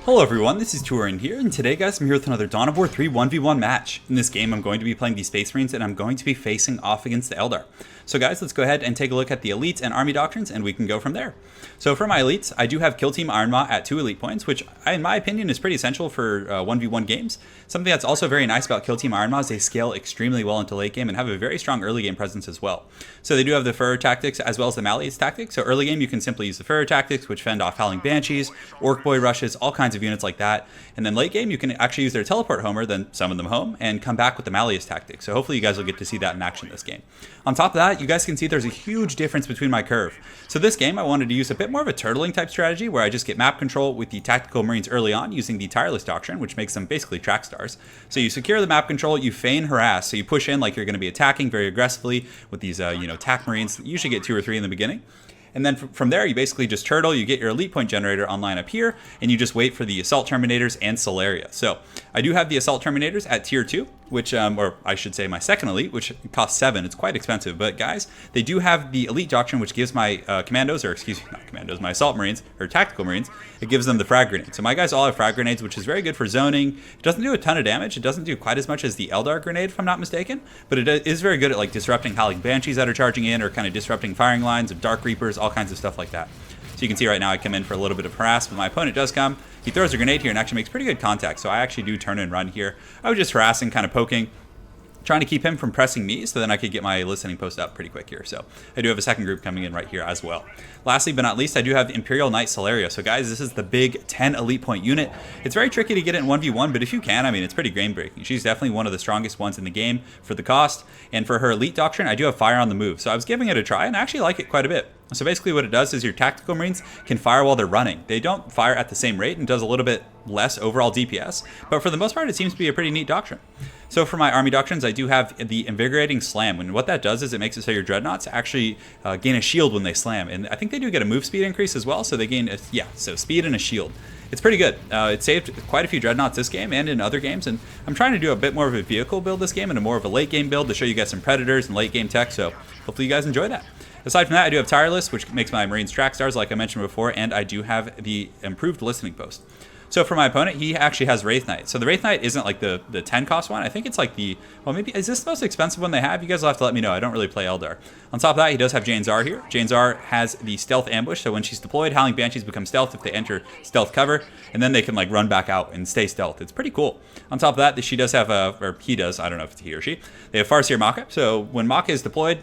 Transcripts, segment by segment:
Hello everyone, this is Turin here, and today guys I'm here with another Dawn of War 3 1v1 match. In this game I'm going to be playing the Space Marines and I'm going to be facing off against the Eldar. So guys, let's go ahead and take a look at the elites and army doctrines and we can go from there. So for my elites, I do have Kill Team Iron Maw at 2 elite points, which in my opinion is pretty essential for 1v1 games. Something that's also very nice about Kill Team Iron Maw is they scale extremely well into late game and have a very strong early game presence as well. So they do have the Furrow tactics as well as the Malleus tactics. So early game you can simply use the Furrow tactics, which fend off Howling Banshees, Orc Boy rushes, all kinds of units like that. And then late game, you can actually use their teleport homer, then summon them home, and come back with the Malleus tactic. So hopefully you guys will get to see that in action this game. On top of that, you guys can see there's a huge difference between my curve. So this game, I wanted to use a bit more of a turtling type strategy, where I just get map control with the Tactical Marines early on, using the Tireless Doctrine, which makes them basically track stars. So you secure the map control, you feign harass, so you push in like you're going to be attacking very aggressively with these, TAC Marines. You usually get 2 or 3 in the beginning. And then from there, you basically just turtle, you get your elite point generator online up here, and you just wait for the Assault Terminators and Solaria. So I do have the Assault Terminators at tier 2, which, or I should say my second elite, which costs 7. It's quite expensive. But guys, they do have the elite doctrine, which gives my commandos, or excuse me, not commandos, my Assault Marines, or Tactical Marines, it gives them the frag grenade. So my guys all have frag grenades, which is very good for zoning. It doesn't do a ton of damage. It doesn't do quite as much as the Eldar grenade, if I'm not mistaken. But it is very good at like disrupting Howling Banshees that are charging in, or kind of disrupting firing lines of Dark Reapers, all kinds of stuff like that. So you can see right now I come in for a little bit of harass, but my opponent does come. He throws a grenade here and actually makes pretty good contact. So I actually do turn and run here. I was just harassing, kind of poking, trying to keep him from pressing me so then I could get my listening post up pretty quick here. So I do have a second group coming in right here as well. Lastly but not least, I do have the Imperial Knight Solaria. So guys, this is the big 10 elite point unit. It's very tricky to get it in 1v1, but if you can, I mean, it's pretty game breaking. She's definitely one of the strongest ones in the game for the cost. And for her elite doctrine, I do have fire on the move. So I was giving it a try and I actually like it quite a bit. So basically what it does is your Tactical Marines can fire while they're running. They don't fire at the same rate and does a little bit less overall DPS, but for the most part it seems to be a pretty neat doctrine. So for my army doctrines, I do have the Invigorating Slam, and what that does is it makes it so your Dreadnoughts actually gain a shield when they slam, and I think they do get a move speed increase as well, so they gain, so speed and a shield. It's pretty good. It saved quite a few Dreadnoughts this game and in other games, and I'm trying to do a bit more of a vehicle build this game and a more of a late game build to show you guys some Predators and late game tech, so hopefully you guys enjoy that. Aside from that, I do have Tireless, which makes my Marines track stars like I mentioned before, and I do have the improved listening post. So for my opponent, he actually has Wraith Knight. So the Wraith Knight isn't like the 10 cost one. I think it's like the, well, maybe, is this the most expensive one they have? You guys will have to let me know. I don't really play Eldar. On top of that, he does have Jane Czar here. Jane Czar has the Stealth Ambush. So when she's deployed, Howling Banshees become stealth if they enter stealth cover. And then they can like run back out and stay stealth. It's pretty cool. On top of that, she does have or he does, I don't know if it's he or she. They have Farseer Maka. So when Maka is deployed,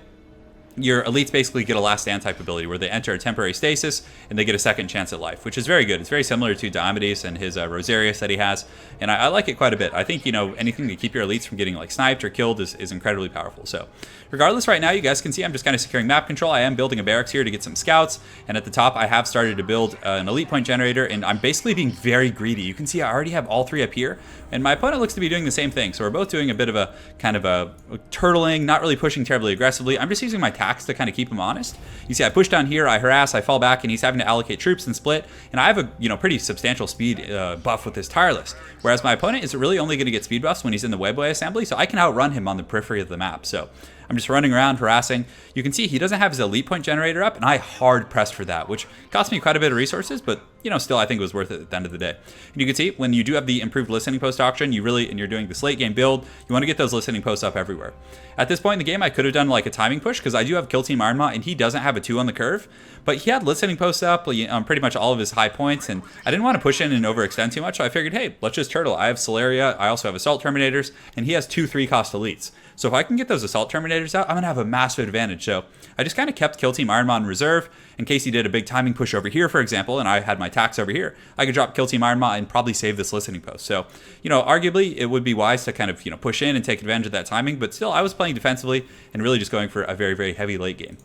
your elites basically get a last stand type ability where they enter a temporary stasis and they get a second chance at life, which is very good. It's very similar to Diomedes and his Rosarius that he has, and I like it quite a bit. I think, anything to keep your elites from getting like sniped or killed is incredibly powerful. So regardless, right now you guys can see I'm just kind of securing map control. I am building a barracks here to get some scouts, and at the top I have started to build an elite point generator, and I'm basically being very greedy. You can see I already have all 3 up here, and my opponent looks to be doing the same thing. So we're both doing a bit of a kind of a turtling, not really pushing terribly aggressively. I'm just using my tax to kind of keep him honest. You see I push down here, I harass, I fall back, and he's having to allocate troops and split, and I have a pretty substantial speed buff with this Tireless, whereas my opponent is really only going to get speed buffs when he's in the webway assembly, so I can outrun him on the periphery of the map. So I'm just running around harassing. You can see he doesn't have his elite point generator up, and I hard pressed for that, which cost me quite a bit of resources, but still I think it was worth it at the end of the day. And you can see when you do have the improved listening post doctrine, and you're doing this late game build, you want to get those listening posts up everywhere. At this point in the game, I could have done like a timing push because I do have Kill Team Iron Maw, and he doesn't have a 2 on the curve, but he had listening posts up on pretty much all of his high points, and I didn't want to push in and overextend too much, so I figured, hey, let's just turtle. I have Solaria, I also have Assault Terminators, and he has 2 3-cost elites. So if I can get those Assault Terminators out, I'm going to have a massive advantage. So I just kind of kept Kill Team Iron Maw in reserve in case he did a big timing push over here, for example, and I had my tax over here. I could drop Kill Team Iron Maw and probably save this listening post. So, arguably it would be wise to kind of, push in and take advantage of that timing, but still I was playing defensively and really just going for a very, very heavy late game.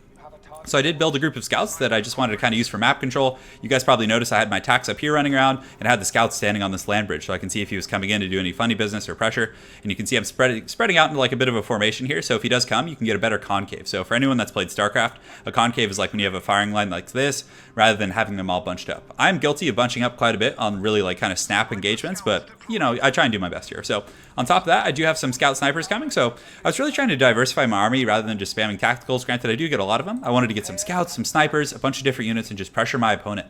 So I did build a group of scouts that I just wanted to kind of use for map control. You guys probably noticed I had my tax up here running around and I had the scouts standing on this land bridge so I can see if he was coming in to do any funny business or pressure. And you can see I'm spreading out into like a bit of a formation here. So if he does come, you can get a better concave. So for anyone that's played StarCraft, a concave is like when you have a firing line like this rather than having them all bunched up. I'm guilty of bunching up quite a bit on really like kind of snap engagements, but I try and do my best here. So on top of that, I do have some scout snipers coming. So I was really trying to diversify my army rather than just spamming tacticals. Granted, I do get a lot of them. I wanted to get some scouts, some snipers, a bunch of different units, and just pressure my opponent.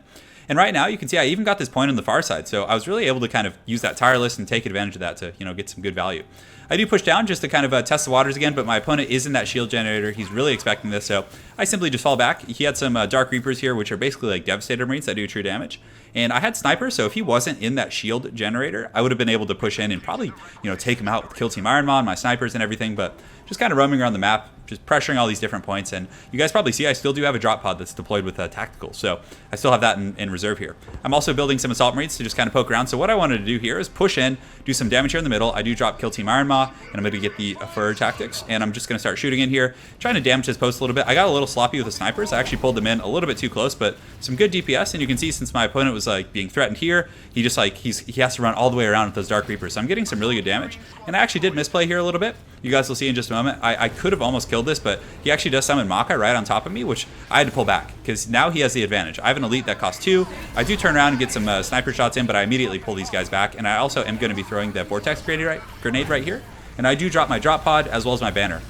And right now, you can see I even got this point on the far side, so I was really able to kind of use that tire list and take advantage of that to, get some good value. I do push down just to kind of test the waters again, but my opponent is in that shield generator. He's really expecting this, so I simply just fall back. He had some Dark Reapers here, which are basically like Devastator Marines that do true damage. And I had snipers, so if he wasn't in that shield generator, I would have been able to push in and probably, take him out with Kill Team Iron Maw and my snipers and everything, but just kind of roaming around the map, just pressuring all these different points. And you guys probably see I still do have a drop pod that's deployed with tactical, so I still have that in reserve here. I'm also building some Assault Marines to just kind of poke around. So what I wanted to do here is push in, do some damage here in the middle. I do drop Kill Team Iron Maw, and I'm going to get the Fur Tactics, and I'm just going to start shooting in here, trying to damage his post a little bit. I got a little sloppy with the snipers. I actually pulled them in a little bit too close, but some good DPS. And you can see since my opponent was like being threatened here, he just like he has to run all the way around with those Dark Reapers. So I'm getting some really good damage, and I actually did misplay here a little bit. You guys will see in just a moment. I could have almost killed this, but he actually does summon Maka right on top of me, which I had to pull back because now he has the advantage. I have an elite that costs 2. I do turn around and get some sniper shots in, but I immediately pull these guys back, and I also am going to be throwing the Vortex grenade right here, and I do drop my drop pod as well as my banner.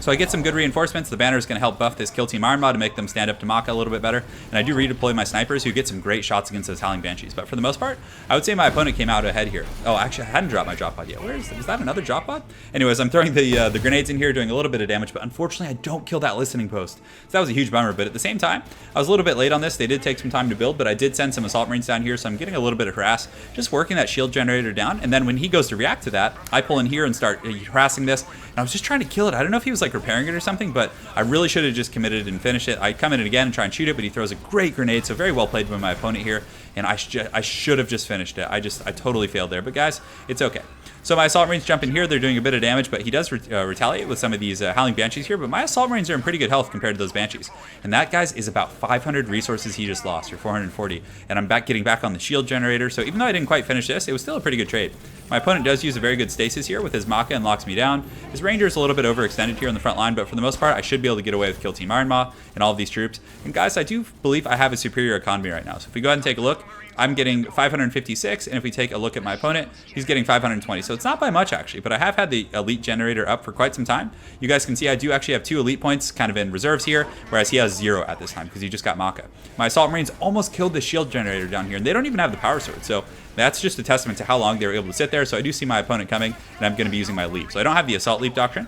So I get some good reinforcements. The banner is going to help buff this Kill Team Iron Maw to make them stand up to Maka a little bit better. And I do redeploy my snipers who get some great shots against those Howling Banshees. But for the most part, I would say my opponent came out ahead here. Oh, actually, I hadn't dropped my drop pod yet. Where is that another drop pod? Anyways, I'm throwing the grenades in here, doing a little bit of damage. But unfortunately, I don't kill that listening post. So that was a huge bummer. But at the same time, I was a little bit late on this. They did take some time to build, but I did send some Assault Marines down here. So I'm getting a little bit of harass, just working that shield generator down. And then when he goes to react to that, I pull in here and start harassing this. And I was just trying to kill it. I don't know if he was like repairing it or something, but I really should have just committed and finished it. I come in again and try and shoot it, but he throws a great grenade, so very well played by my opponent here, and I should have just finished it. I totally failed there, but guys, it's okay. So my Assault Marines jump in here. They're doing a bit of damage, but he does retaliate with some of these Howling Banshees here, but my Assault Marines are in pretty good health compared to those Banshees. And that, guys, is about 500 resources he just lost, or 440. And I'm getting back on the shield generator, so even though I didn't quite finish this, it was still a pretty good trade. My opponent does use a very good stasis here with his Maka and locks me down. His Ranger is a little bit overextended here on the front line, but for the most part, I should be able to get away with Kill Team Iron Maw and all of these troops. And guys, I do believe I have a superior economy right now. So if we go ahead and take a look, I'm getting 556, and if we take a look at my opponent, he's getting 520. So it's not by much, actually, but I have had the elite generator up for quite some time. You guys can see I do actually have 2 elite points kind of in reserves here, whereas he has 0 at this time because he just got Maka. My Assault Marines almost killed the shield generator down here, and they don't even have the power sword. So that's just a testament to how long they were able to sit there. So I do see my opponent coming, and I'm going to be using my leap. So I don't have the Assault Leap Doctrine.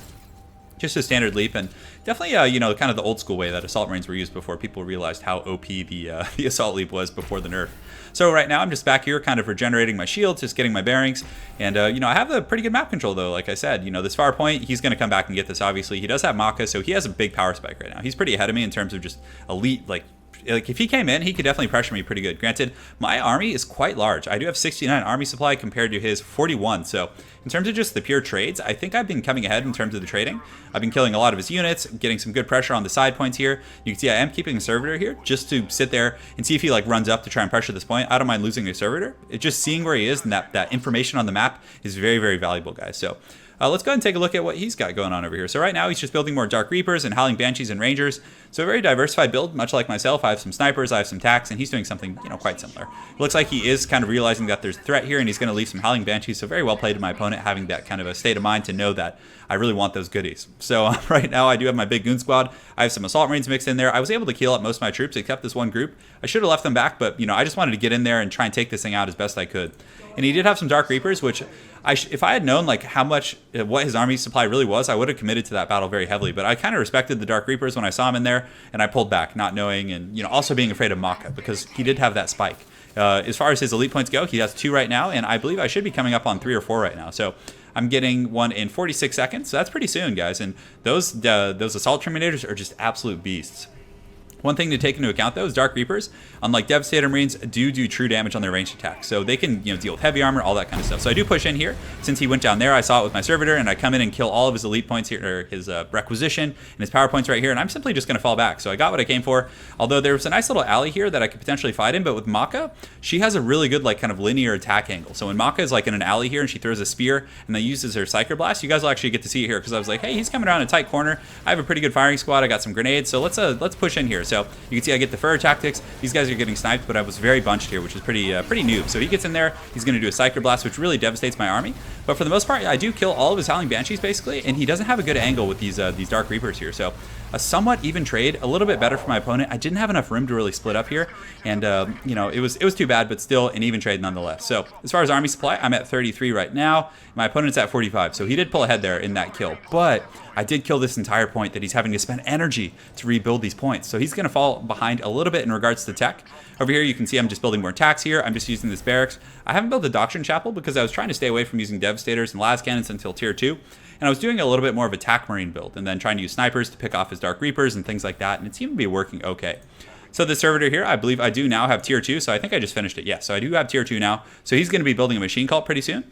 Just a standard leap, and definitely, kind of the old school way that Assault Marines were used before people realized how OP the Assault Leap was before the nerf. So right now, I'm just back here kind of regenerating my shields, just getting my bearings, and, I have a pretty good map control, though. Like I said, this far point, he's going to come back and get this, obviously. He does have Maka, so he has a big power spike right now. He's pretty ahead of me in terms of just elite, like if he came in, he could definitely pressure me pretty good. Granted, my army is quite large. I do have 69 army supply compared to his 41. So in terms of just the pure trades, I think I've been coming ahead in terms of the trading. I've been killing a lot of his units, getting some good pressure on the side points here. You can see I am keeping a servitor here just to sit there and see if he like runs up to try and pressure this point. I don't mind losing a servitor. It's just seeing where he is, and that information on the map is very, very valuable, guys. So let's go ahead and take a look at what he's got going on over here. So right now he's just building more Dark Reapers and Howling Banshees and Rangers. So a very diversified build, much like myself. I have some snipers, I have some tacs, and he's doing something, quite similar. It looks like he is kind of realizing that there's a threat here, and he's going to leave some Howling Banshees. So very well played to my opponent, having that kind of a state of mind to know that I really want those goodies. So right now I do have my big goon squad. I have some Assault Marines mixed in there. I was able to kill up most of my troops except this one group. I should have left them back, but I just wanted to get in there and try and take this thing out as best I could. And he did have some Dark Reapers, which if I had known like how much, what his army supply really was, I would have committed to that battle very heavily. But I kind of respected the Dark Reapers when I saw him in there, and I pulled back, not knowing, and also being afraid of Maka because he did have that spike. As far as his elite points go, he has 2 right now, and I believe I should be coming up on 3 or 4 right now. So I'm getting one in 46 seconds, so that's pretty soon, guys. And those Assault Terminators are just absolute beasts. One thing to take into account, though, is Dark Reapers, unlike Devastator Marines, do true damage on their ranged attacks. So they can deal with heavy armor, all that kind of stuff. So I do push in here. Since he went down there, I saw it with my Servitor, and I come in and kill all of his elite points here, or his Requisition, and his power points right here, and I'm simply just going to fall back. So I got what I came for, although there was a nice little alley here that I could potentially fight in, but with Maka, she has a really good kind of linear attack angle. So when Maka is like in an alley here, and she throws a spear, and then uses her Psyker Blast, you guys will actually get to see it here, because I was like, hey, he's coming around a tight corner. I have a pretty good firing squad. I got some grenades, so let's push in here. So you can see I get the fur tactics. These guys are getting sniped, but I was very bunched here, which is pretty noob. So he gets in there. He's going to do a Psyker Blast, which really devastates my army. But for the most part, I do kill all of his Howling Banshees, basically, and he doesn't have a good angle with these Dark Reapers here. So a somewhat even trade, a little bit better for my opponent. I didn't have enough room to really split up here, and you know, it was too bad, but still an even trade nonetheless. So as far as army supply, I'm at 33 right now. My opponent's at 45, so he did pull ahead there in that kill. But I did kill this entire point that he's having to spend energy to rebuild these points. So he's going to fall behind a little bit in regards to tech. Over here, you can see I'm just building more attacks here. I'm just using this barracks. I haven't built the Doctrine Chapel because I was trying to stay away from using Devastators and Las Cannons until tier 2. And I was doing a little bit more of a Tac Marine build and then trying to use snipers to pick off his Dark Reapers and things like that. And it seemed to be working okay. So the servitor here, I believe I do now have tier 2. So I think I just finished it. Yeah, so I do have tier 2 now. So he's going to be building a machine cult pretty soon,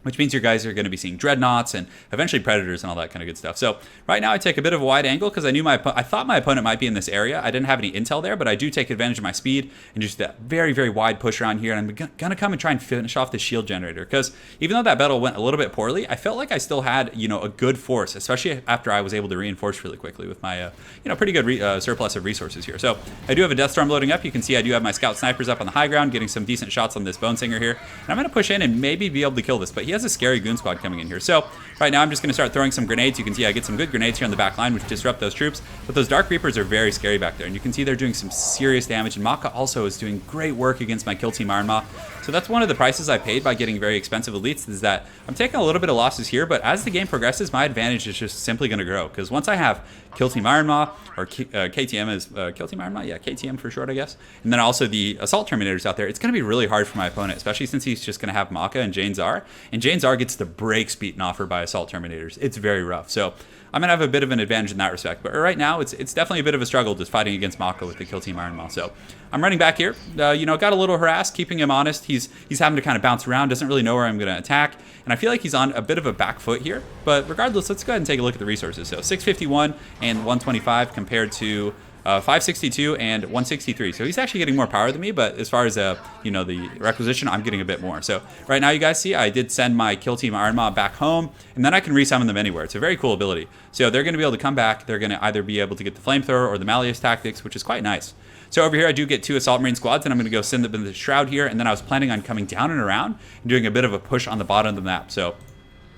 which means your guys are going to be seeing dreadnoughts and eventually predators and all that kind of good stuff. So right now I take a bit of a wide angle because I thought my opponent might be in this area. I didn't have any intel there, but I do take advantage of my speed and just that very, very wide push around here. And I'm going to come and try and finish off the shield generator because even though that battle went a little bit poorly, I felt like I still had, you know, a good force, especially after I was able to reinforce really quickly with my, you know, pretty good surplus of resources here. So I do have a Death Storm loading up. You can see I do have my scout snipers up on the high ground, getting some decent shots on this Bone Singer here. And I'm going to push in and maybe be able to kill this, but he has a scary goon squad coming in here. So right now I'm just going to start throwing some grenades. You can see I get some good grenades here on the back line, which disrupt those troops. But those Dark Reapers are very scary back there. And you can see they're doing some serious damage. And Maka also is doing great work against my Kill Team Iron Maw. So that's one of the prices I paid by getting very expensive elites, is that I'm taking a little bit of losses here, but as the game progresses, my advantage is just simply going to grow. Because once I have Kill Team Iron Maw, or KTM is Kill Team Iron Maw? Yeah, KTM for short, I guess. And then also the Assault Terminators out there, it's going to be really hard for my opponent, especially since he's just going to have Maka and Jane Czar. And Jane Czar gets the breaks beaten off her by Assault Terminators. It's very rough. So I'm going to have a bit of an advantage in that respect. But right now, it's definitely a bit of a struggle just fighting against Maka with the Kill Team Iron Maw. So I'm running back here. You know, got a little harassed, keeping him honest. He's having to kind of bounce around, doesn't really know where I'm going to attack. And I feel like he's on a bit of a back foot here. But regardless, let's go ahead and take a look at the resources. So 651 and 125 compared to 562 and 163. So he's actually getting more power than me, but as far as you know, the requisition, I'm getting a bit more. So right now, you guys see I did send my Kill Team Iron Maw back home, and then I can resummon them anywhere. It's a very cool ability. So they're going to be able to come back. They're going to either be able to get the Flamethrower or the Malleus tactics, which is quite nice. So over here, I do get 2 Assault Marine squads, and I'm going to go send them in the Shroud here, and then I was planning on coming down and around and doing a bit of a push on the bottom of the map. So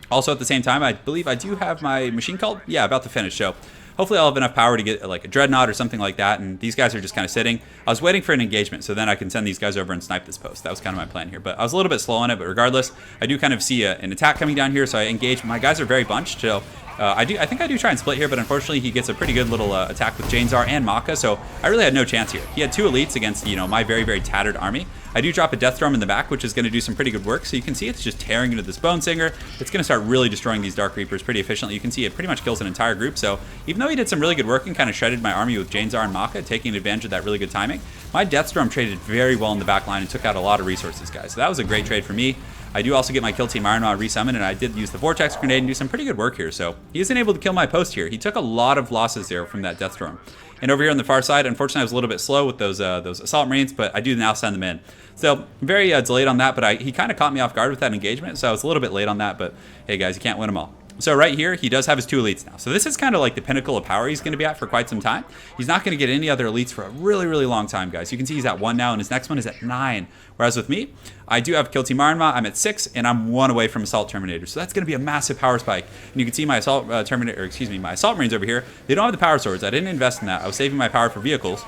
also at the same time, I believe I do have my Machine Cult, yeah, about to finish. So hopefully I'll have enough power to get like a Dreadnought or something like that, and these guys are just kind of sitting. I was waiting for an engagement, so then I can send these guys over and snipe this post. That was kind of my plan here, but I was a little bit slow on it, but regardless, I do kind of see an attack coming down here, so I engage. My guys are very bunched, so I think I do try and split here, but unfortunately he gets a pretty good little attack with Jane Czar and Maka, so I really had no chance here. He had 2 elites against, you know, my very, very tattered army. I do drop a Death Storm in the back, which is going to do some pretty good work. So you can see it's just tearing into this Bone Singer. It's going to start really destroying these Dark Reapers pretty efficiently. You can see it pretty much kills an entire group. So even though he did some really good work and kind of shredded my army with Jane Czar and Maka, taking advantage of that really good timing, my Death Storm traded very well in the back line and took out a lot of resources, guys. So that was a great trade for me. I do also get my Kill Team Iron Maw resummon, and I did use the Vortex Grenade and do some pretty good work here. So he isn't able to kill my post here. He took a lot of losses there from that Death Storm. And over here on the far side, unfortunately, I was a little bit slow with those Assault Marines, but I do now send them in. So very delayed on that, but he kind of caught me off guard with that engagement, so I was a little bit late on that, but hey guys, you can't win them all. So right here, he does have his 2 elites now. So this is kind of like the pinnacle of power he's going to be at for quite some time. He's not going to get any other elites for a really, really long time, guys. You can see he's at 1 now, and his next one is at 9. Whereas with me, I do have Kill Team Iron Maw. I'm at 6, and I'm 1 away from Assault Terminator. So that's going to be a massive power spike. And you can see my Assault Terminator, or excuse me, my Assault Marines over here. They don't have the power swords. I didn't invest in that. I was saving my power for vehicles.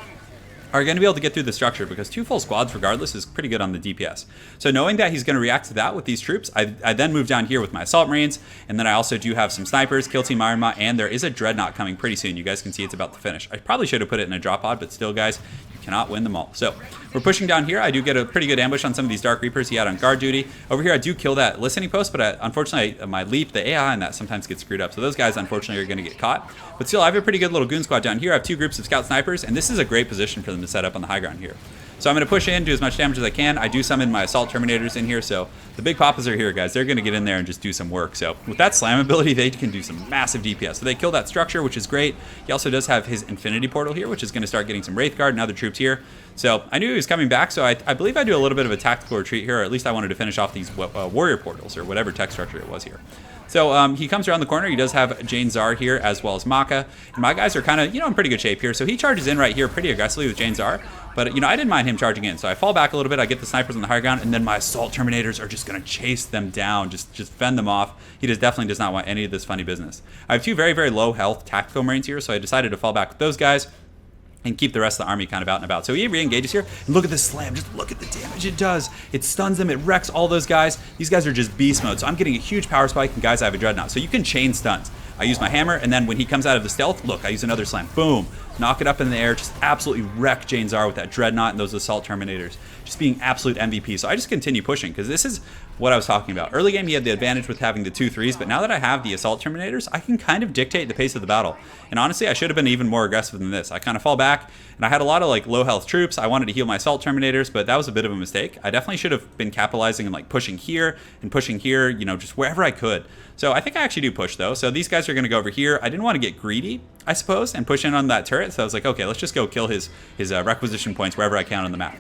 Are going to be able to get through the structure because 2 full squads regardless is pretty good on the DPS. So knowing that he's going to react to that with these troops, I then move down here with my Assault Marines, and then I also do have some snipers, Kill Team Iron Maw, and there is a Dreadnought coming pretty soon. You guys can see it's about to finish. I probably should have put it in a drop pod, but still guys, you cannot win them all. So we're pushing down here. I do get a pretty good ambush on some of these Dark Reapers he had on guard duty. Over here I do kill that listening post, but unfortunately my leap, the AI on that sometimes gets screwed up. So those guys unfortunately are going to get caught. But still I have a pretty good little goon squad down here. I have 2 groups of scout snipers, and this is a great position for them to set up on the high ground here. So I'm going to push in, do as much damage as I can. I do summon my Assault Terminators in here, so the big papas are here, guys. They're going to get in there and just do some work. So with that slam ability, they can do some massive DPS. So they kill that structure, which is great. He also does have his Infinity Portal here, which is going to start getting some Wraith Guard and other troops here. So I knew he was coming back, so I believe I do a little bit of a tactical retreat here, or at least I wanted to finish off these warrior portals, or whatever tech structure it was here. So he comes around the corner. He does have Jane Czar here, as well as Maka. And my guys are kind of, in pretty good shape here. So he charges in right here pretty aggressively with Jane Czar. But, I didn't mind him charging in. So I fall back a little bit. I get the snipers on the high ground. And then my assault Terminators are just going to chase them down. Just fend them off. He definitely does not want any of this funny business. I have two very, very low health tactical Marines here. So I decided to fall back with those guys and keep the rest of the army kind of out and about. So he re-engages here, and look at this slam. Just look at the damage it does. It stuns them. It wrecks all those guys. These guys are just beast mode. So I'm getting a huge power spike, and guys, I have a dreadnought. So you can chain stuns. I use my hammer, and then when he comes out of the stealth, look, I use another slam. Boom. Knock it up in the air. Just absolutely wreck Jane Czar with that dreadnought and those assault Terminators. Just being absolute MVP. So I just continue pushing, because this is what I was talking about. Early game, he had the advantage with having the 2-3s, but now that I have the assault Terminators, I can kind of dictate the pace of the battle. And honestly, I should have been even more aggressive than this. I kind of fall back, and I had a lot of low health troops. I wanted to heal my assault Terminators, but that was a bit of a mistake. I definitely should have been capitalizing and pushing here and pushing here, just wherever I could. So I think I actually do push though. So these guys are going to go over here. I didn't want to get greedy, I suppose, and push in on that turret. So I was like, okay, let's just go kill his requisition points wherever I can on the map.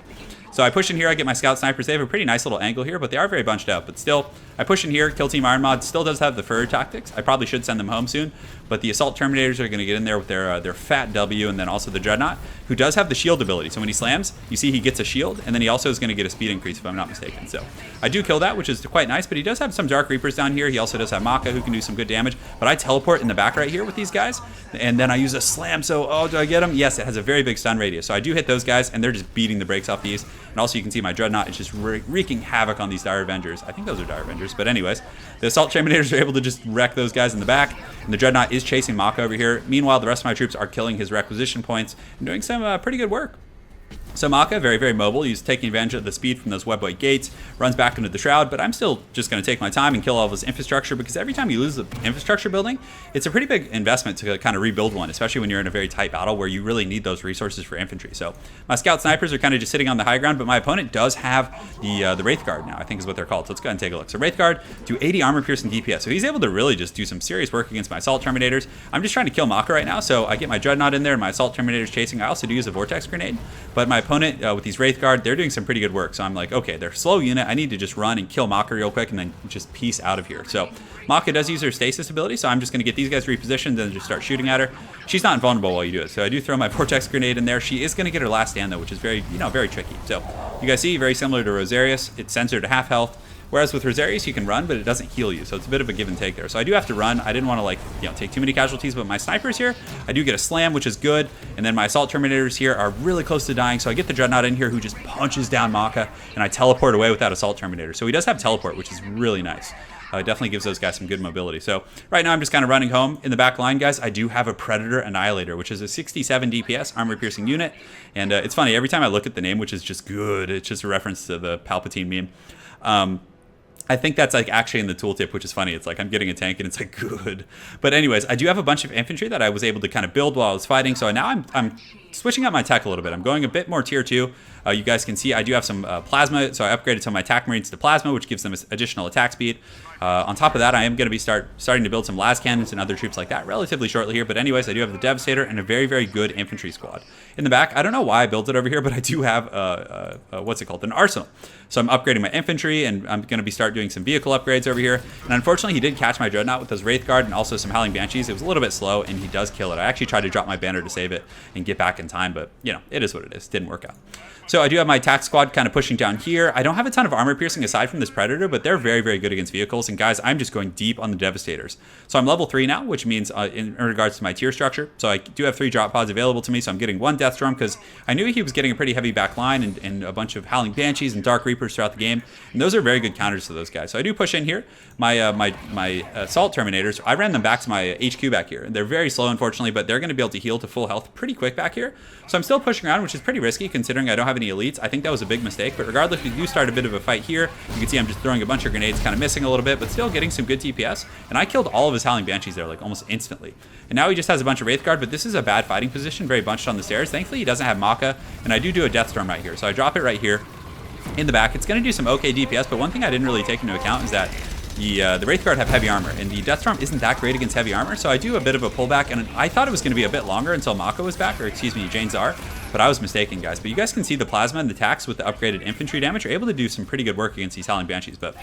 So I push in here, I get my scout snipers. They have a pretty nice little angle here, but they are very bunched out. But still, I push in here. Kill Team Iron Mod still does have the fur tactics. I probably should send them home soon. But the assault Terminators are going to get in there with their fat W, and then also the Dreadnought, who does have the shield ability. So when he slams, you see he gets a shield, and then he also is going to get a speed increase, if I'm not mistaken. So I do kill that, which is quite nice. But he does have some Dark Reapers down here. He also does have Maka, who can do some good damage. But I teleport in the back right here with these guys, and then I use a slam. So, oh, do I get him? Yes, it has a very big stun radius. So I do hit those guys, and they're just beating the brakes off these. And also you can see my Dreadnought is just wreaking havoc on these Dire Avengers. I think those are Dire Avengers, but anyways, the assault Terminators are able to just wreck those guys in the back, and the Dreadnought is chasing Maka over here. Meanwhile, the rest of my troops are killing his requisition points and doing some pretty good work. So Maka, very, very mobile. He's taking advantage of the speed from those web-weight gates, runs back into the Shroud, but I'm still just going to take my time and kill all of his infrastructure, because every time you lose the infrastructure building, it's a pretty big investment to kind of rebuild one, especially when you're in a very tight battle where you really need those resources for infantry. So my scout snipers are kind of just sitting on the high ground, but my opponent does have the Wraith Guard now, I think is what they're called. So let's go ahead and take a look. So Wraith Guard do 80 armor piercing DPS. So he's able to really just do some serious work against my assault Terminators. I'm just trying to kill Maka right now, so I get my Dreadnought in there and my assault Terminators chasing. I also do use a Vortex Grenade, but my opponent with these Wraith Guard, they're doing some pretty good work. So I'm like, okay, they're slow unit. I need to just run and kill Maka real quick and then just peace out of here. So Maka does use her stasis ability, so I'm just going to get these guys repositioned and just start shooting at her. She's not invulnerable while you do it, so I do throw my Vortex Grenade in there. She is going to get her last stand though, which is very, very tricky. So you guys see, very similar to Rosarius, it sends her to half health. Whereas with Rosarius, you can run, but it doesn't heal you. So it's a bit of a give and take there. So I do have to run. I didn't want to take too many casualties, but my snipers here, I do get a slam, which is good. And then my assault Terminators here are really close to dying. So I get the Dreadnought in here, who just punches down Maka, and I teleport away with that assault Terminator. So he does have teleport, which is really nice. It definitely gives those guys some good mobility. So right now I'm just kind of running home. In the back line, guys, I do have a Predator Annihilator, which is a 67 DPS armor-piercing unit. And it's funny, every time I look at the name, which is just good, it's just a reference to the Palpatine meme. I think that's actually in the tooltip, which is funny. It's I'm getting a tank and it's good. But anyways, I do have a bunch of infantry that I was able to kind of build while I was fighting. So now I'm switching up my tech a little bit. I'm going a bit more tier 2. You guys can see I do have some plasma, so I upgraded some of my attack marines to plasma, which gives them additional attack speed. On top of that, I am going to be starting to build some las cannons and other troops like that relatively shortly here. But anyways, I do have the Devastator and a very, very good infantry squad. In the back, I don't know why I built it over here, but I do have what's it called? An arsenal. So I'm upgrading my infantry, and I'm going to start doing some vehicle upgrades over here. And unfortunately, he did catch my Dreadnought with those Wraith Guard and also some Howling Banshees. It was a little bit slow, and he does kill it. I actually tried to drop my banner to save it and get back in time, but it is what it is. Didn't work out. So I do have my attack squad kind of pushing down here. I don't have a ton of armor piercing aside from this Predator, but they're very, very good against vehicles. And guys, I'm just going deep on the Devastators. So I'm level 3 now, which means in regards to my tier structure. So I do have 3 drop pods available to me. So I'm getting 1 Deathstorm because I knew he was getting a pretty heavy back line and a bunch of Howling Banshees and Dark Reapers throughout the game. And those are very good counters to those guys. So I do push in here. My my assault Terminators, I ran them back to my HQ back here. They're very slow, unfortunately, but they're going to be able to heal to full health pretty quick back here. So I'm still pushing around, which is pretty risky considering I don't have any elites. I think that was a big mistake, but regardless, we do start a bit of a fight here. You can see I'm just throwing a bunch of grenades, kind of missing a little bit, but still getting some good DPS. And I killed all of his Howling Banshees there, almost instantly. And now he just has a bunch of Wraith Guard, but this is a bad fighting position, very bunched on the stairs. Thankfully, he doesn't have Maka, and I do a Deathstorm right here. So I drop it right here in the back. It's going to do some okay DPS, but one thing I didn't really take into account is that the Wraith Guard have heavy armor, and the Deathstorm isn't that great against heavy armor, so I do a bit of a pullback, and I thought it was going to be a bit longer until Maka was back, or excuse me, Jane Czar. but I was mistaken, guys. But you guys can see the plasma and the tax with the upgraded infantry damage are able to do some pretty good work against these Howling Banshees. But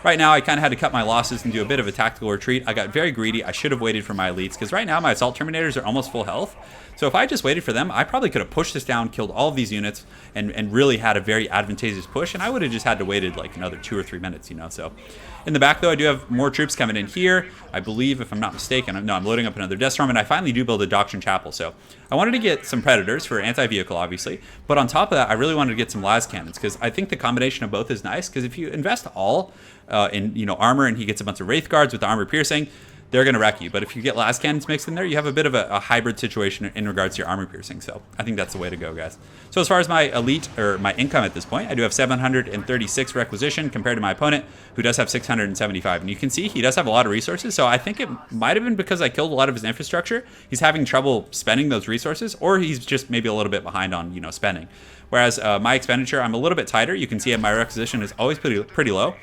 right now, I kind of had to cut my losses and do a bit of a tactical retreat. I got very greedy. I should have waited for my elites, because right now my Assault Terminators are almost full health. So if I just waited for them, I probably could have pushed this down, killed all of these units, and really had a very advantageous push, and I would have just had to waited like another 2 or 3 minutes, you know. So in the back, though, I do have more troops coming in here. I believe, if I'm not mistaken, I'm loading up another Death Storm, and I finally do build a Doctrine Chapel. So I wanted to get some Predators for anti-vehicle, obviously, but on top of that, I really wanted to get some las cannons, because I think the combination of both is nice, because if you invest all in, you know, armor, and he gets a bunch of Wraith Guards with the armor piercing, they're going to wreck you. But if you get las cannons mixed in there, you have a bit of a hybrid situation in regards to your armor piercing. So I think that's the way to go, guys. So as far as my elite, or my income at this point, I do have 736 requisition compared to my opponent, who does have 675. And you can see he does have a lot of resources. So I think it might have been because I killed a lot of his infrastructure. He's having trouble spending those resources, or he's just maybe a little bit behind on, you know, spending. Whereas my expenditure, I'm a little bit tighter. You can see my requisition is always pretty low.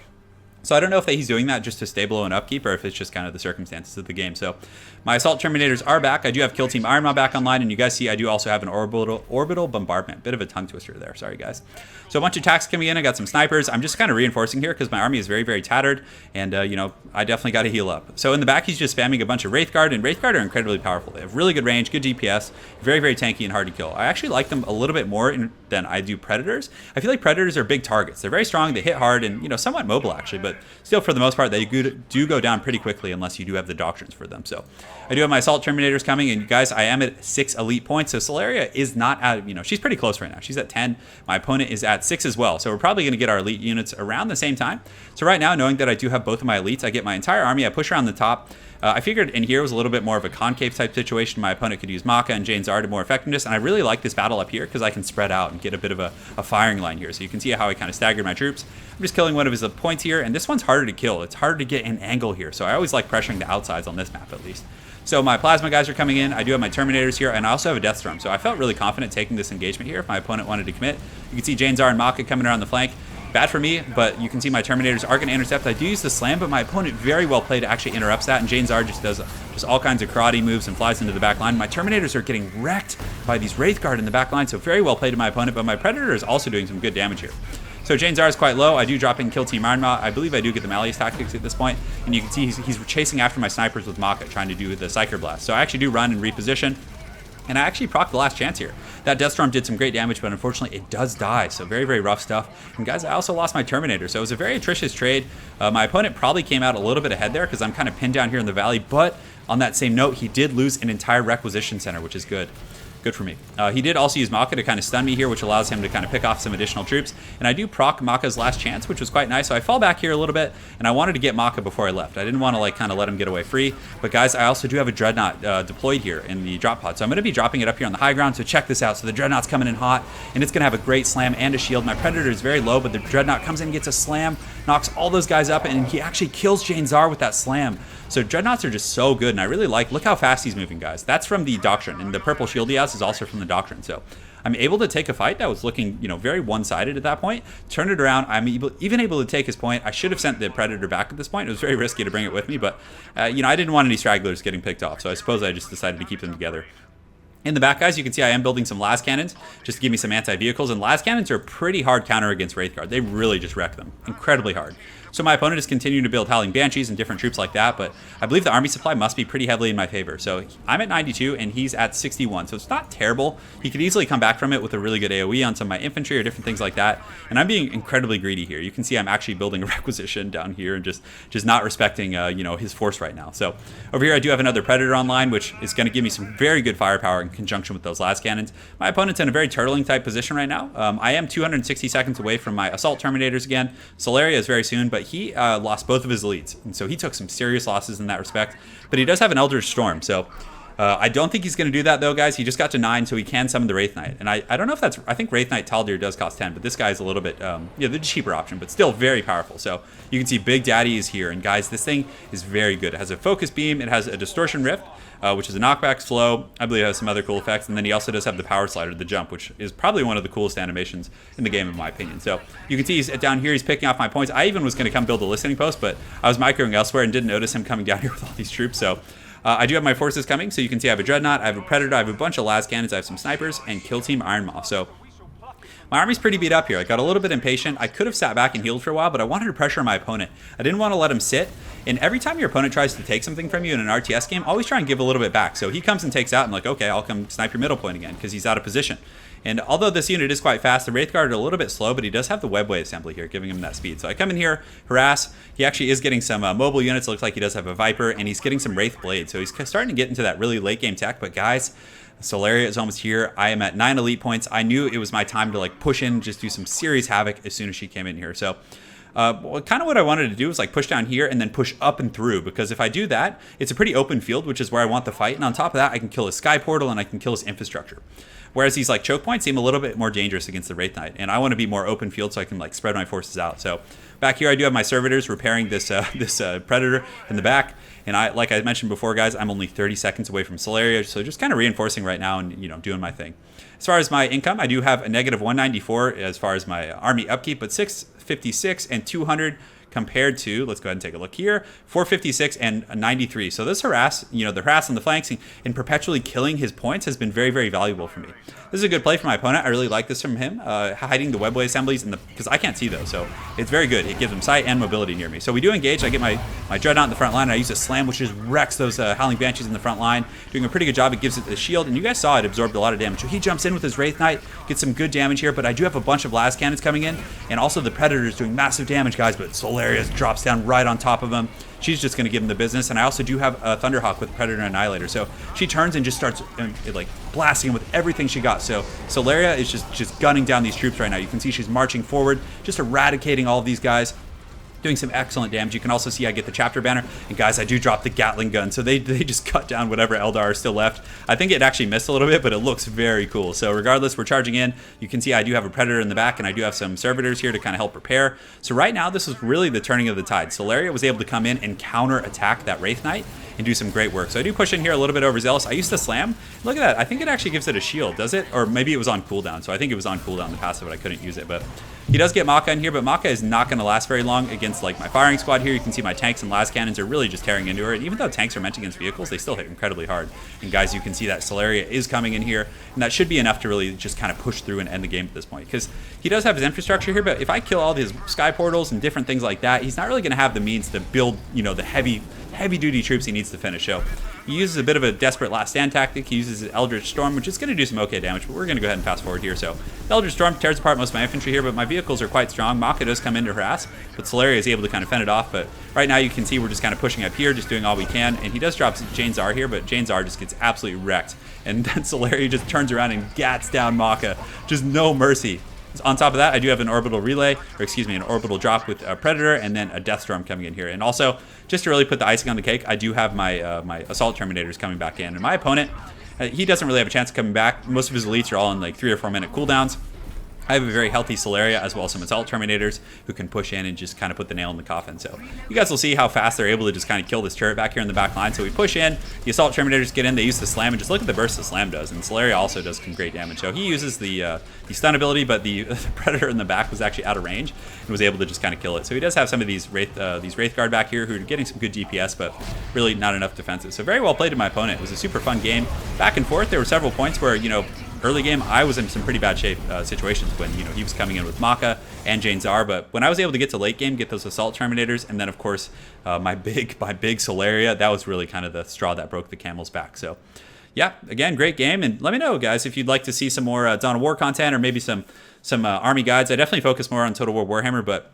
So I don't know if he's doing that just to stay below and upkeep, or if it's just kind of the circumstances of the game. So my Assault Terminators are back. I do have Kill Team Iron Maw back online, and you guys see I do also have an orbital bombardment. Bit of a tongue twister there. Sorry, guys. So a bunch of attacks coming in. I got some snipers. I'm just kind of reinforcing here because my army is very, very tattered, and you know, I definitely got to heal up. So in the back, he's just spamming a bunch of Wraith Guard, and Wraith Guard are incredibly powerful. They have really good range, good DPS, very, very tanky and hard to kill. I actually like them a little bit more than I do Predators. I feel like Predators are big targets. They're very strong. They hit hard and, you know, somewhat mobile actually, but still for the most part, they do go down pretty quickly unless you do have the doctrines for them. So I do have my Assault Terminators coming, and you guys, I am at 6 elite points. So Solaria is not at, you know, she's pretty close right now. She's at 10. My opponent is at 6 as well. So we're probably going to get our elite units around the same time. So right now, knowing that I do have both of my elites, I get my entire army. I push around the top. I figured in here was a little bit more of a concave type situation. My opponent could use Maka and Jane Zar to more effectiveness, and I really like this battle up here because I can spread out and get a bit of a firing line here. So you can see how I kind of staggered my troops. I'm just killing one of his points here, and this one's harder to kill. It's harder to get an angle here, so I always like pressuring the outsides on this map at least. So my Plasma guys are coming in. I do have my Terminators here, and I also have a Death Storm. So I felt really confident taking this engagement here if my opponent wanted to commit. You can see Jane Zar and Maka coming around the flank. Bad for me, but you can see my Terminators are going to intercept. I do use the slam, but my opponent very well played actually interrupts that, and Jane Zar just does just all kinds of karate moves and flies into the back line. My Terminators are getting wrecked by these Wraith Guard in the back line, so very well played to my opponent, but my Predator is also doing some good damage here. So Jane Zar is quite low. I do drop in Kill Team Iron Maw. I believe I do get the Malleus tactics at this point, and you can see he's chasing after my snipers with Maka, trying to do the Psyker Blast. So I actually do run and reposition. And I actually procced the last chance here. That Death Storm did some great damage, but unfortunately it does die. So very, very rough stuff. And guys, I also lost my Terminator. So it was a very atrocious trade. My opponent probably came out a little bit ahead there because I'm kind of pinned down here in the valley. But on that same note, he did lose an entire requisition center, which is good. Good for me. He did also use Maka to kind of stun me here, which allows him to kind of pick off some additional troops. And I do proc Maka's last chance, which was quite nice. So I fall back here a little bit, and I wanted to get Maka before I left. I didn't want to like kind of let him get away free. But guys, I also do have a Dreadnought deployed here in the drop pod. So I'm going to be dropping it up here on the high ground. So check this out. So the Dreadnought's coming in hot, and it's going to have a great slam and a shield. My Predator is very low, but the Dreadnought comes in and gets a slam, knocks all those guys up, and he actually kills Jane Zar with that slam. So Dreadnoughts are just so good, and I really like, look how fast he's moving, guys. That's from the Doctrine, and the purple shield he has is also from the Doctrine. So I'm able to take a fight that was looking, you know, very one-sided at that point, turn it around. I'm even able to take his point. I should have sent the Predator back at this point. It was very risky to bring it with me, but, you know, I didn't want any stragglers getting picked off, so I suppose I just decided to keep them together. In the back, guys, you can see I am building some las cannons just to give me some anti-vehicles, and las cannons are a pretty hard counter against Wraith Guard. They really just wreck them. Incredibly hard. So my opponent is continuing to build Howling Banshees and different troops like that, but I believe the army supply must be pretty heavily in my favor. So I'm at 92 and he's at 61, so it's not terrible. He could easily come back from it with a really good AoE on some of my infantry or different things like that, and I'm being incredibly greedy here. You can see I'm actually building a requisition down here and just not respecting you know, his force right now. So over here I do have another Predator online, which is going to give me some very good firepower in conjunction with those las cannons. My opponent's in a very turtling type position right now. I am 260 seconds away from my Assault Terminators again. Solaria is very soon, but he lost both of his elites, and so he took some serious losses in that respect, but he does have an Eldritch Storm, so I don't think he's going to do that though, guys. He just got to 9, so he can summon the Wraith Knight, and I don't know if that's, I think Wraith Knight Taldir does cost 10, but this guy's a little bit, yeah, the cheaper option, but still very powerful. So you can see Big Daddy is here, and guys, this thing is very good. It has a Focus Beam, it has a Distortion Rift, which is a knockback slow. I believe it has some other cool effects, and then he also does have the Power Slider, the jump, which is probably one of the coolest animations in the game, in my opinion. So you can see he's down here, he's picking off my points. I even was going to come build a listening post, but I was microing elsewhere and didn't notice him coming down here with all these troops. So I do have my forces coming, so you can see I have a Dreadnought, I have a Predator, I have a bunch of las cannons, I have some snipers, and Kill Team Iron Moth. So my army's pretty beat up here. I got a little bit impatient. I could have sat back and healed for a while, but I wanted to pressure my opponent. I didn't want to let him sit. And every time your opponent tries to take something from you in an RTS game, always try and give a little bit back. So he comes and takes out, and like, okay, I'll come snipe your middle point again because he's out of position. And although this unit is quite fast, the Wraith Guard are a little bit slow, but he does have the webway assembly here, giving him that speed. So I come in here, harass. He actually is getting some mobile units. It looks like he does have a Viper, and he's getting some Wraith Blade. So he's starting to get into that really late game tech. But guys, Solaria is almost here. I am at 9 elite points. I knew it was my time to like push in, just do some serious havoc as soon as she came in here. So kind of what I wanted to do is like push down here and then push up and through, because if I do that, it's a pretty open field, which is where I want the fight. And on top of that, I can kill his sky portal and I can kill his infrastructure. Whereas these like choke points seem a little bit more dangerous against the Wraith Knight, and I want to be more open field so I can like spread my forces out. So back here, I do have my servitors repairing this Predator in the back. And like I mentioned before, guys, I'm only 30 seconds away from Solaria, so just kind of reinforcing right now and, you know, doing my thing. As far as my income, I do have a negative 194 as far as my army upkeep, but 656 and 200 compared to, let's go ahead and take a look here, 456 and 93. So this harass, you know, the harass on the flanks and perpetually killing his points has been very, very valuable for me. This is a good play for my opponent. I really like this from him, hiding the webway assemblies because I can't see those. So it's very good. It gives him sight and mobility near me. So we do engage. I get my Dreadnought in the front line. And I use a slam, which just wrecks those Howling Banshees in the front line. Doing a pretty good job. It gives it the shield. And you guys saw it absorbed a lot of damage. So he jumps in with his Wraith Knight, gets some good damage here. But I do have a bunch of las cannons coming in. And also the Predator is doing massive damage, guys. But Solaria drops down right on top of him. She's just going to give him the business. And I also do have a Thunderhawk with Predator and Annihilator. So she turns and just starts like blasting him with everything she got. So Solaria is just gunning down these troops right now. You can see she's marching forward, just eradicating all of these guys, doing some excellent damage. You can also see I get the chapter banner, and guys, I do drop the Gatling gun, so they just cut down whatever Eldar are still left. I think it actually missed a little bit, but it looks very cool. So regardless, we're charging in. You can see I do have a Predator in the back, and I do have some Servitors here to kind of help prepare. So right now, this is really the turning of the tide. Solaria was able to come in and counter attack that Wraith Knight and do some great work. So I do push in here a little bit overzealous. I used to slam. Look at that. I think it actually gives it a shield, does it? Or maybe it was on cooldown. So I think it was on cooldown, the passive, but I couldn't use it. But he does get Maka in here, but Maka is not going to last very long against like my firing squad here. You can see my tanks and las cannons are really just tearing into her. And even though tanks are meant against vehicles, they still hit incredibly hard. And guys, you can see that Solaria is coming in here, and that should be enough to really just kind of push through and end the game at this point. Because he does have his infrastructure here, but if I kill all his sky portals and different things like that, he's not really going to have the means to build, you know, the heavy-duty troops he needs to finish. So he uses a bit of a desperate last stand tactic. He uses Eldritch Storm, which is going to do some okay damage, but we're going to go ahead and fast forward here. So Eldritch Storm tears apart most of my infantry here, but my vehicles are quite strong. Maka does come in to harass, but Solaria is able to kind of fend it off. But right now you can see we're just kind of pushing up here, just doing all we can. And he does drop Jane Czar here, but Jane Czar just gets absolutely wrecked. And then Solaria just turns around and gats down Maka. Just no mercy. On top of that, I do have an orbital relay, or excuse me, an orbital drop with a Predator, and then a Death Storm coming in here. And also, just to really put the icing on the cake, I do have my my Assault Terminators coming back in. And my opponent, he doesn't really have a chance of coming back. Most of his elites are all in like 3 or 4 minute cooldowns. I have a very healthy Solaria as well as some Assault Terminators who can push in and just kind of put the nail in the coffin. So you guys will see how fast they're able to just kind of kill this turret back here in the back line. So we push in, the Assault Terminators get in, they use the slam, and just look at the burst the slam does. And Solaria also does some great damage. So he uses the stun ability, but the Predator in the back was actually out of range and was able to just kind of kill it. So he does have some of these Wraith Guard back here who are getting some good DPS, but really not enough defensive. So very well played to my opponent. It was a super fun game. Back and forth, there were several points where, you know, early game, I was in some pretty bad shape situations when, you know, he was coming in with Maka and Jane Czar, but when I was able to get to late game, get those Assault Terminators, and then of course my big Solaria, that was really kind of the straw that broke the camel's back. So yeah, again, great game, and let me know, guys, if you'd like to see some more Dawn of War content or maybe some army guides. I definitely focus more on Total War Warhammer, but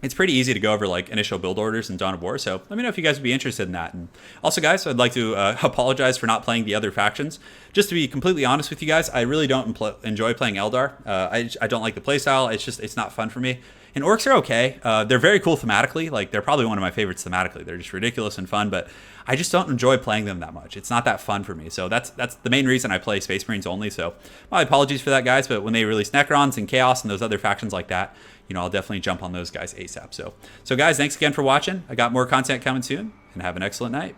it's pretty easy to go over like initial build orders in Dawn of War, so let me know if you guys would be interested in that. And also, guys, I'd like to apologize for not playing the other factions. Just to be completely honest with you guys, I really don't enjoy playing Eldar. I don't like the playstyle. It's not fun for me. And orcs are okay. They're very cool thematically. Like, they're probably one of my favorites thematically. They're just ridiculous and fun, but I just don't enjoy playing them that much. It's not that fun for me. So that's the main reason I play Space Marines only. So my apologies for that, guys. But when they release Necrons and Chaos and those other factions like that, you know, I'll definitely jump on those guys ASAP. So guys, thanks again for watching. I got more content coming soon, and have an excellent night.